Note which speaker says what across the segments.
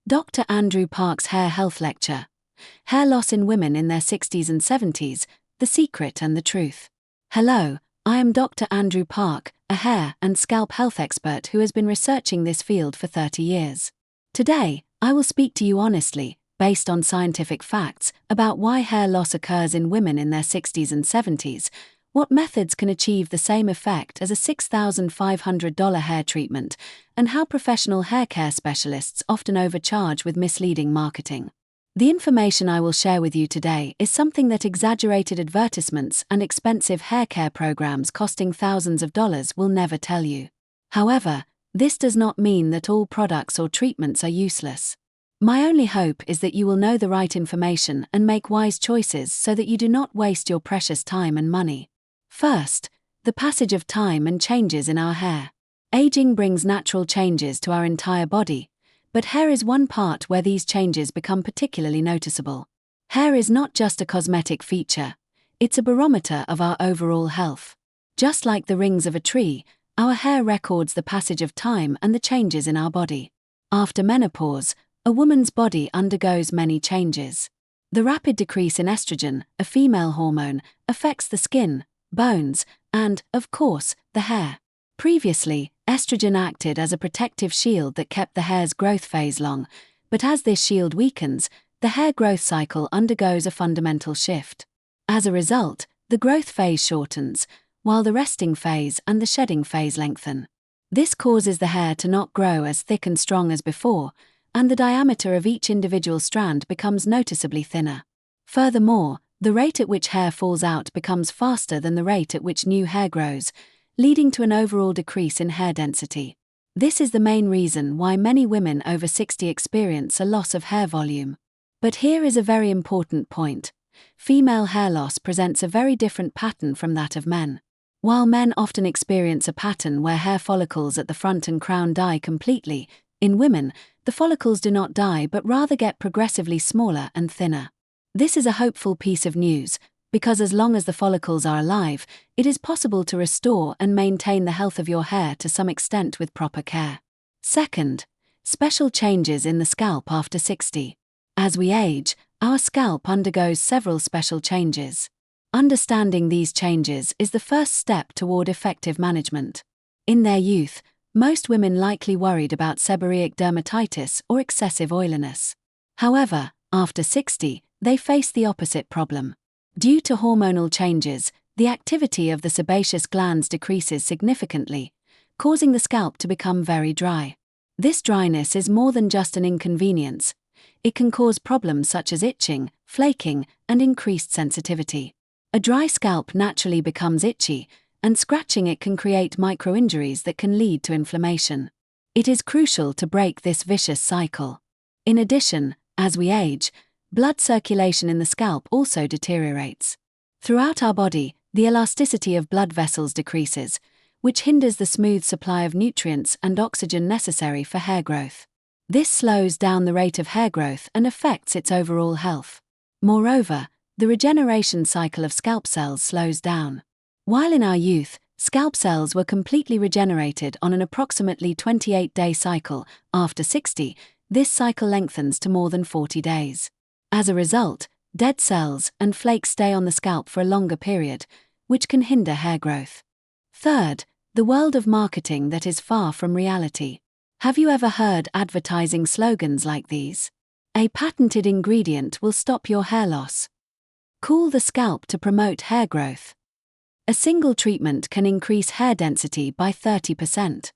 Speaker 1: Dr. Andrew Park's Hair Health Lecture. Hair Loss in Women in Their 60s and 70s, The Secret and the Truth. Hello, I am Dr. Andrew Park, a hair and scalp health expert who has been researching this field for 30 years. Today, I will speak to you honestly, based on scientific facts, about why hair loss occurs in women in their 60s and 70s, what methods can achieve the same effect as a $6,500 hair treatment, and how professional hair care specialists often overcharge with misleading marketing. The information I will share with you today is something that exaggerated advertisements and expensive hair care programs costing thousands of dollars will never tell you. However, this does not mean that all products or treatments are useless. My only hope is that you will know the right information and make wise choices so that you do not waste your precious time and money. First, the passage of time and changes in our hair. Aging brings natural changes to our entire body, but hair is one part where these changes become particularly noticeable. Hair is not just a cosmetic feature, it's a barometer of our overall health. Just like the rings of a tree, our hair records the passage of time and the changes in our body. After menopause, a woman's body undergoes many changes. The rapid decrease in estrogen, a female hormone, affects the skin, bones, and, of course, the hair. Previously, estrogen acted as a protective shield that kept the hair's growth phase long, but as this shield weakens, the hair growth cycle undergoes a fundamental shift. As a result, the growth phase shortens, while the resting phase and the shedding phase lengthen. This causes the hair to not grow as thick and strong as before, and the diameter of each individual strand becomes noticeably thinner. Furthermore, the rate at which hair falls out becomes faster than the rate at which new hair grows, leading to an overall decrease in hair density. This is the main reason why many women over 60 experience a loss of hair volume. But here is a very important point. Female hair loss presents a very different pattern from that of men. While men often experience a pattern where hair follicles at the front and crown die completely, in women, the follicles do not die but rather get progressively smaller and thinner. This is a hopeful piece of news, because as long as the follicles are alive, it is possible to restore and maintain the health of your hair to some extent with proper care. Second, special changes in the scalp after 60. As we age, our scalp undergoes several special changes. Understanding these changes is the first step toward effective management. In their youth, most women likely worried about seborrheic dermatitis or excessive oiliness. However, after 60, they face the opposite problem. Due to hormonal changes, the activity of the sebaceous glands decreases significantly, causing the scalp to become very dry. This dryness is more than just an inconvenience. It can cause problems such as itching, flaking, and increased sensitivity. A dry scalp naturally becomes itchy, and scratching it can create micro-injuries that can lead to inflammation. It is crucial to break this vicious cycle. In addition, as we age, blood circulation in the scalp also deteriorates. Throughout our body, the elasticity of blood vessels decreases, which hinders the smooth supply of nutrients and oxygen necessary for hair growth. This slows down the rate of hair growth and affects its overall health. Moreover, the regeneration cycle of scalp cells slows down. While in our youth, scalp cells were completely regenerated on an approximately 28-day cycle, after 60, this cycle lengthens to more than 40 days. As a result, dead cells and flakes stay on the scalp for a longer period, which can hinder hair growth. Third, the world of marketing that is far from reality. Have you ever heard advertising slogans like these? A patented ingredient will stop your hair loss. Cool the scalp to promote hair growth. A single treatment can increase hair density by 30%.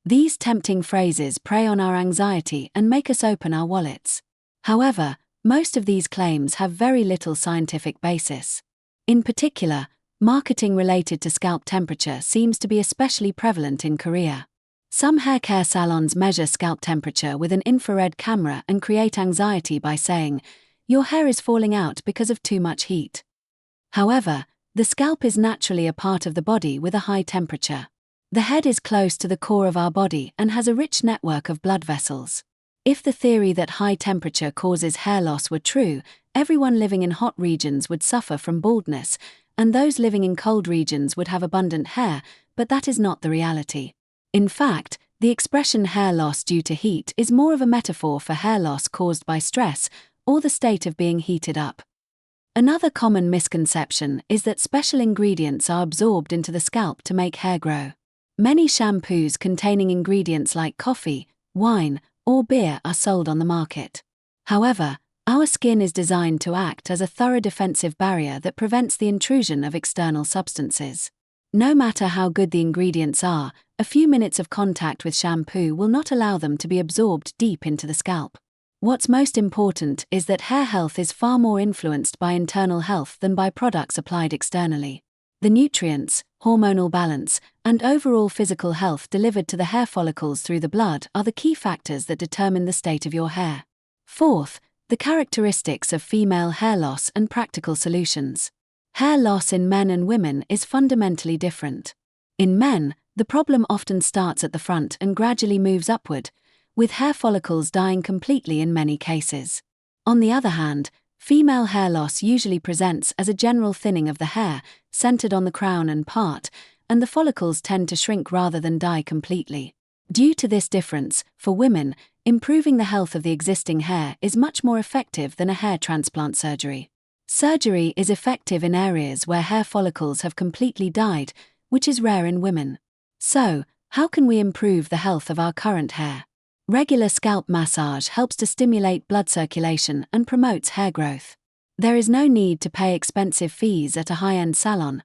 Speaker 1: These tempting phrases prey on our anxiety and make us open our wallets. However, most of these claims have very little scientific basis. In particular, marketing related to scalp temperature seems to be especially prevalent in Korea. Some hair care salons measure scalp temperature with an infrared camera and create anxiety by saying, "Your hair is falling out because of too much heat." However, the scalp is naturally a part of the body with a high temperature. The head is close to the core of our body and has a rich network of blood vessels. If the theory that high temperature causes hair loss were true, everyone living in hot regions would suffer from baldness, and those living in cold regions would have abundant hair, but that is not the reality. In fact, The expression hair loss due to heat is more of a metaphor for hair loss caused by stress or the state of being heated up. Another common misconception is that special ingredients are absorbed into the scalp to make hair grow. Many shampoos containing ingredients like coffee, wine, or beer are sold on the market. However, our skin is designed to act as a thorough defensive barrier that prevents the intrusion of external substances. No matter how good the ingredients are, a few minutes of contact with shampoo will not allow them to be absorbed deep into the scalp. What's most important is that hair health is far more influenced by internal health than by products applied externally. The nutrients, hormonal balance, and overall physical health delivered to the hair follicles through the blood are the key factors that determine the state of your hair. Fourth, the characteristics of female hair loss and practical solutions. Hair loss in men and women is fundamentally different. In men, the problem often starts at the front and gradually moves upward, with hair follicles dying completely in many cases. On the other hand, female hair loss usually presents as a general thinning of the hair, centered on the crown and part, and the follicles tend to shrink rather than die completely. Due to this difference, for women, improving the health of the existing hair is much more effective than a hair transplant surgery. Surgery is effective in areas where hair follicles have completely died, which is rare in women. So, how can we improve the health of our current hair? Regular scalp massage helps to stimulate blood circulation and promotes hair growth. There is no need to pay expensive fees at a high-end salon.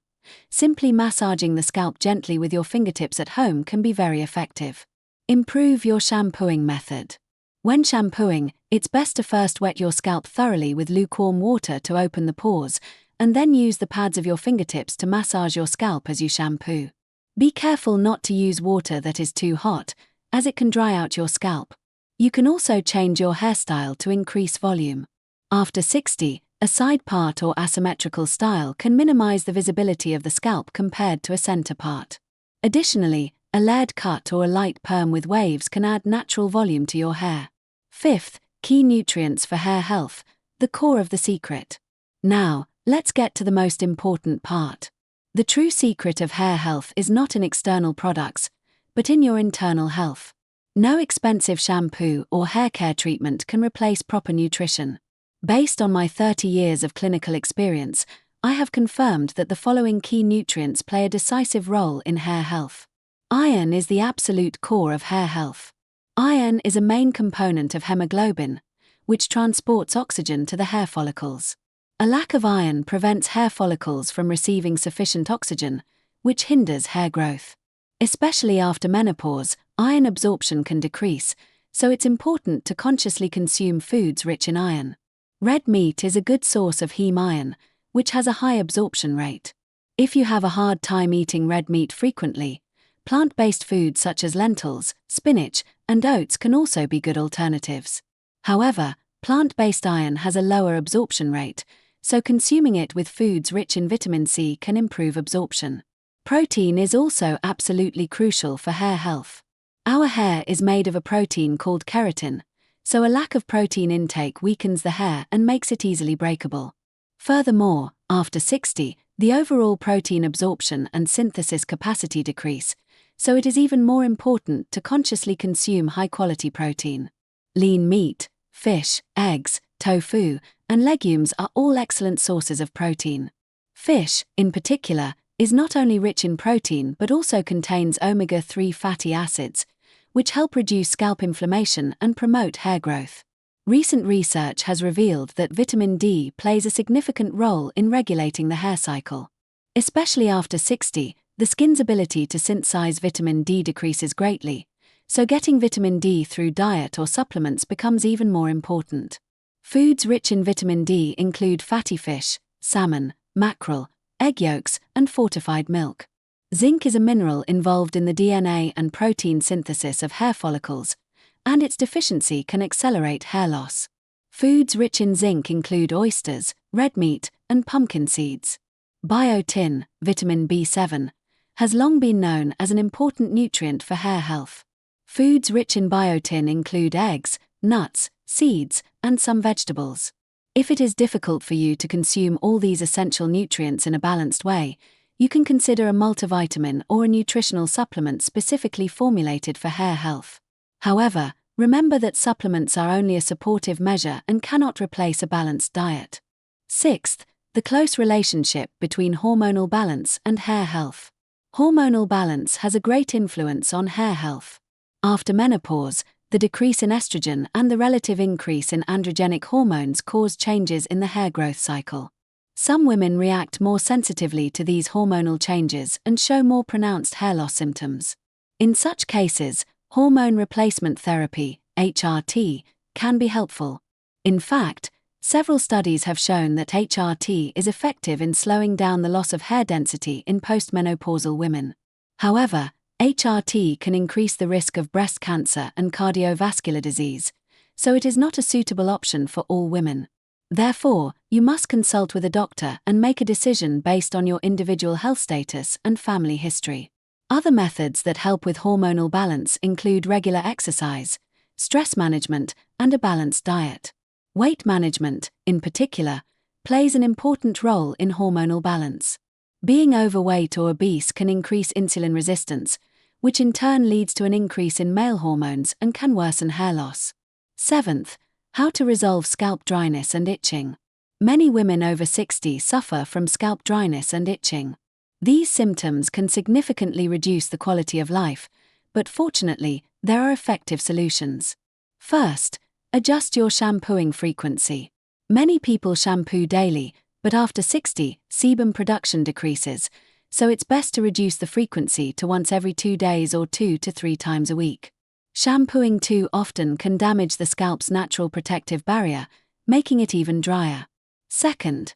Speaker 1: Simply massaging the scalp gently with your fingertips at home can be very effective. Improve your shampooing method. When shampooing, it's best to first wet your scalp thoroughly with lukewarm water to open the pores, and then use the pads of your fingertips to massage your scalp as you shampoo. Be careful not to use water that is too hot, as it can dry out your scalp. You can also change your hairstyle to increase volume. After 60, a side part or asymmetrical style can minimize the visibility of the scalp compared to a center part. Additionally, a layered cut or a light perm with waves can add natural volume to your hair. Fifth, key nutrients for hair health, the core of the secret. Now, let's get to the most important part. The true secret of hair health is not in external products, but in your internal health. No expensive shampoo or hair care treatment can replace proper nutrition. Based on my 30 years of clinical experience, I have confirmed that the following key nutrients play a decisive role in hair health. Iron is the absolute core of hair health. Iron is a main component of hemoglobin, which transports oxygen to the hair follicles. A lack of iron prevents hair follicles from receiving sufficient oxygen, which hinders hair growth. Especially after menopause, iron absorption can decrease, so it's important to consciously consume foods rich in iron. Red meat is a good source of heme iron, which has a high absorption rate. If you have a hard time eating red meat frequently, plant-based foods such as lentils, spinach, and oats can also be good alternatives. However, plant-based iron has a lower absorption rate, so consuming it with foods rich in vitamin C can improve absorption. Protein is also absolutely crucial for hair health. Our hair is made of a protein called keratin, so a lack of protein intake weakens the hair and makes it easily breakable. Furthermore, after 60, the overall protein absorption and synthesis capacity decrease, so it is even more important to consciously consume high-quality protein. Lean meat, fish, eggs, tofu, and legumes are all excellent sources of protein. Fish, in particular, is not only rich in protein but also contains omega-3 fatty acids, which help reduce scalp inflammation and promote hair growth. Recent research has revealed that vitamin D plays a significant role in regulating the hair cycle. Especially after 60, the skin's ability to synthesize vitamin D decreases greatly, so getting vitamin D through diet or supplements becomes even more important. Foods rich in vitamin D include fatty fish, salmon, mackerel, egg yolks, and fortified milk. Zinc is a mineral involved in the DNA and protein synthesis of hair follicles, and its deficiency can accelerate hair loss. Foods rich in zinc include oysters, red meat, and pumpkin seeds. Biotin, vitamin B7, has long been known as an important nutrient for hair health. Foods rich in biotin include eggs, nuts, seeds, and some vegetables. If it is difficult for you to consume all these essential nutrients in a balanced way, you can consider a multivitamin or a nutritional supplement specifically formulated for hair health. However, remember that supplements are only a supportive measure and cannot replace a balanced diet. Sixth, the close relationship between hormonal balance and hair health. Hormonal balance has a great influence on hair health. After menopause, the decrease in estrogen and the relative increase in androgenic hormones cause changes in the hair growth cycle. Some women react more sensitively to these hormonal changes and show more pronounced hair loss symptoms. In such cases, hormone replacement therapy, HRT, can be helpful. In fact, several studies have shown that HRT is effective in slowing down the loss of hair density in postmenopausal women. However, HRT can increase the risk of breast cancer and cardiovascular disease, so it is not a suitable option for all women. Therefore, you must consult with a doctor and make a decision based on your individual health status and family history. Other methods that help with hormonal balance include regular exercise, stress management, and a balanced diet. Weight management, in particular, plays an important role in hormonal balance. Being overweight or obese can increase insulin resistance, which in turn leads to an increase in male hormones and can worsen hair loss. Seventh, how to resolve scalp dryness and itching. Many women over 60 suffer from scalp dryness and itching. These symptoms can significantly reduce the quality of life, but fortunately, there are effective solutions. First, adjust your shampooing frequency. Many people shampoo daily, but after 60, sebum production decreases, so it's best to reduce the frequency to once every 2 days or 2 to 3 times a week. Shampooing too often can damage the scalp's natural protective barrier, making it even drier. Second,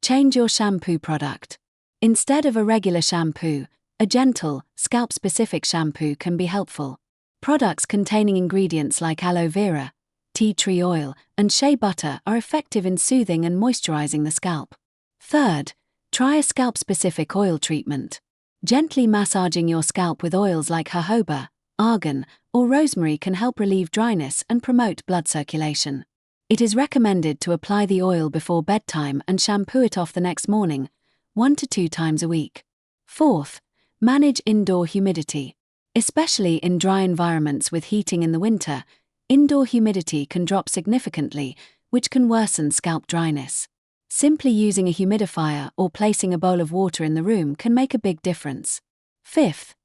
Speaker 1: change your shampoo product. Instead of a regular shampoo, a gentle, scalp-specific shampoo can be helpful. Products containing ingredients like aloe vera, tea tree oil, and shea butter are effective in soothing and moisturizing the scalp. Third, try a scalp-specific oil treatment. Gently massaging your scalp with oils like jojoba, argan, or rosemary can help relieve dryness and promote blood circulation. It is recommended to apply the oil before bedtime and shampoo it off the next morning, 1 to 2 times a week. Fourth, manage indoor humidity. Especially in dry environments with heating in the winter, indoor humidity can drop significantly, which can worsen scalp dryness. Simply using a humidifier or placing a bowl of water in the room can make a big difference. Fifth,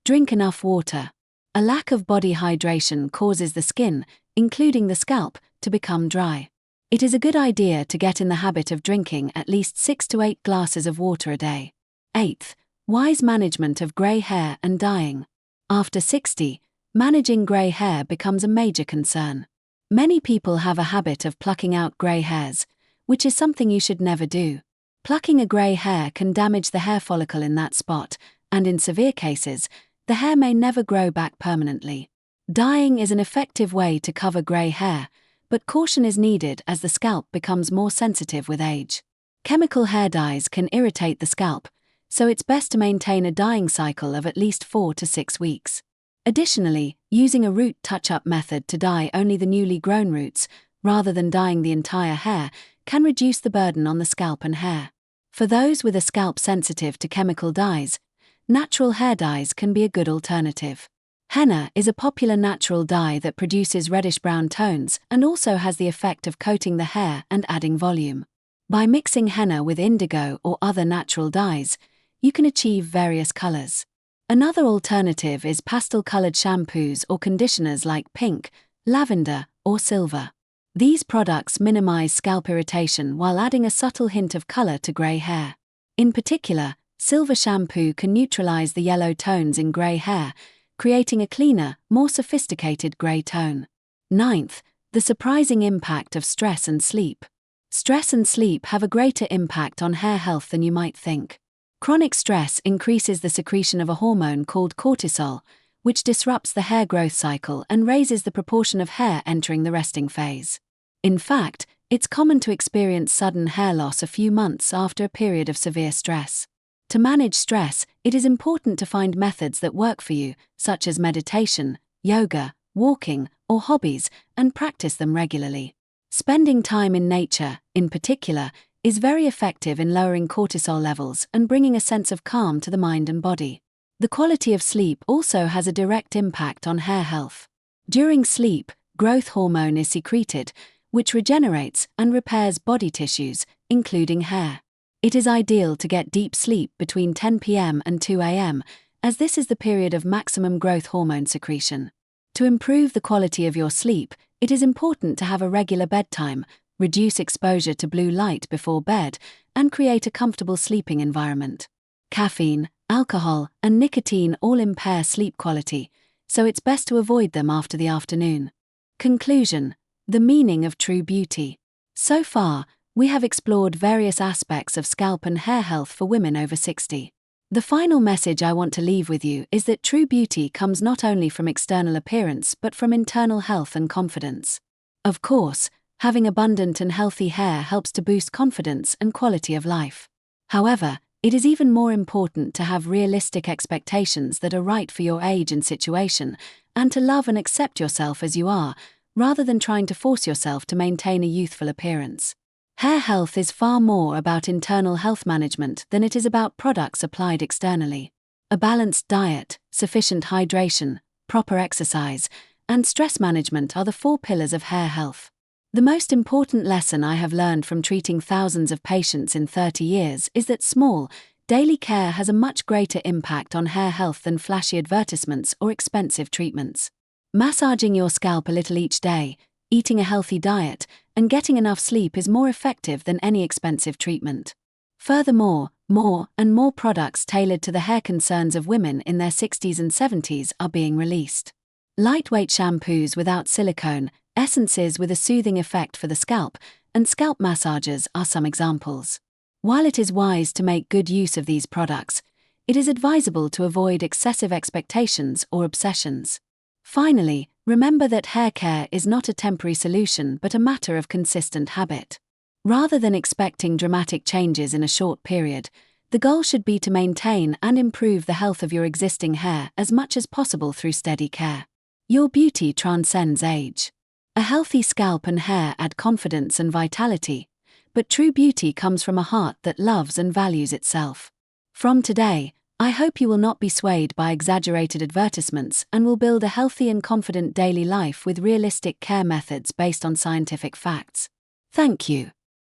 Speaker 1: drink enough water. A lack of body hydration causes the skin, including the scalp, to become dry. It is a good idea to get in the habit of drinking at least 6 to 8 glasses of water a day. Eighth, wise management of grey hair and dyeing. After 60, managing grey hair becomes a major concern. Many people have a habit of plucking out grey hairs, which is something you should never do. Plucking a grey hair can damage the hair follicle in that spot, and in severe cases, the hair may never grow back permanently. Dyeing is an effective way to cover grey hair, but caution is needed as the scalp becomes more sensitive with age. Chemical hair dyes can irritate the scalp, so it's best to maintain a dyeing cycle of at least 4 to 6 weeks. Additionally, using a root touch-up method to dye only the newly grown roots, rather than dyeing the entire hair, can reduce the burden on the scalp and hair. For those with a scalp sensitive to chemical dyes, natural hair dyes can be a good alternative. Henna is a popular natural dye that produces reddish-brown tones and also has the effect of coating the hair and adding volume. By mixing henna with indigo or other natural dyes, you can achieve various colors. Another alternative is pastel-colored shampoos or conditioners like pink, lavender, or silver. These products minimize scalp irritation while adding a subtle hint of color to gray hair. In particular, silver shampoo can neutralize the yellow tones in gray hair, creating a cleaner, more sophisticated gray tone. Ninth, the surprising impact of stress and sleep. Stress and sleep have a greater impact on hair health than you might think. Chronic stress increases the secretion of a hormone called cortisol, which disrupts the hair growth cycle and raises the proportion of hair entering the resting phase. In fact, it's common to experience sudden hair loss a few months after a period of severe stress. To manage stress, it is important to find methods that work for you, such as meditation, yoga, walking, or hobbies, and practice them regularly. Spending time in nature, in particular, is very effective in lowering cortisol levels and bringing a sense of calm to the mind and body. The quality of sleep also has a direct impact on hair health. During sleep, growth hormone is secreted, which regenerates and repairs body tissues, including hair. It is ideal to get deep sleep between 10 p.m. and 2 a.m., as this is the period of maximum growth hormone secretion. To improve the quality of your sleep, it is important to have a regular bedtime, reduce exposure to blue light before bed, and create a comfortable sleeping environment. Caffeine, alcohol, and nicotine all impair sleep quality, so it's best to avoid them after the afternoon. Conclusion: the meaning of true beauty. So far, we have explored various aspects of scalp and hair health for women over 60. The final message I want to leave with you is that true beauty comes not only from external appearance but from internal health and confidence. Of course, having abundant and healthy hair helps to boost confidence and quality of life. However, it is even more important to have realistic expectations that are right for your age and situation, and to love and accept yourself as you are, rather than trying to force yourself to maintain a youthful appearance. Hair health is far more about internal health management than it is about products applied externally. A balanced diet, sufficient hydration, proper exercise, and stress management are the 4 pillars of hair health. The most important lesson I have learned from treating thousands of patients in 30 years is that small, daily care has a much greater impact on hair health than flashy advertisements or expensive treatments. Massaging your scalp a little each day, eating a healthy diet, and getting enough sleep is more effective than any expensive treatment. Furthermore, more and more products tailored to the hair concerns of women in their 60s and 70s are being released. Lightweight shampoos without silicone, essences with a soothing effect for the scalp, and scalp massagers are some examples. While it is wise to make good use of these products, it is advisable to avoid excessive expectations or obsessions. Finally, remember that hair care is not a temporary solution but a matter of consistent habit. Rather than expecting dramatic changes in a short period, the goal should be to maintain and improve the health of your existing hair as much as possible through steady care. Your beauty transcends age. A healthy scalp and hair add confidence and vitality, but true beauty comes from a heart that loves and values itself. From today, I hope you will not be swayed by exaggerated advertisements and will build a healthy and confident daily life with realistic care methods based on scientific facts. Thank you.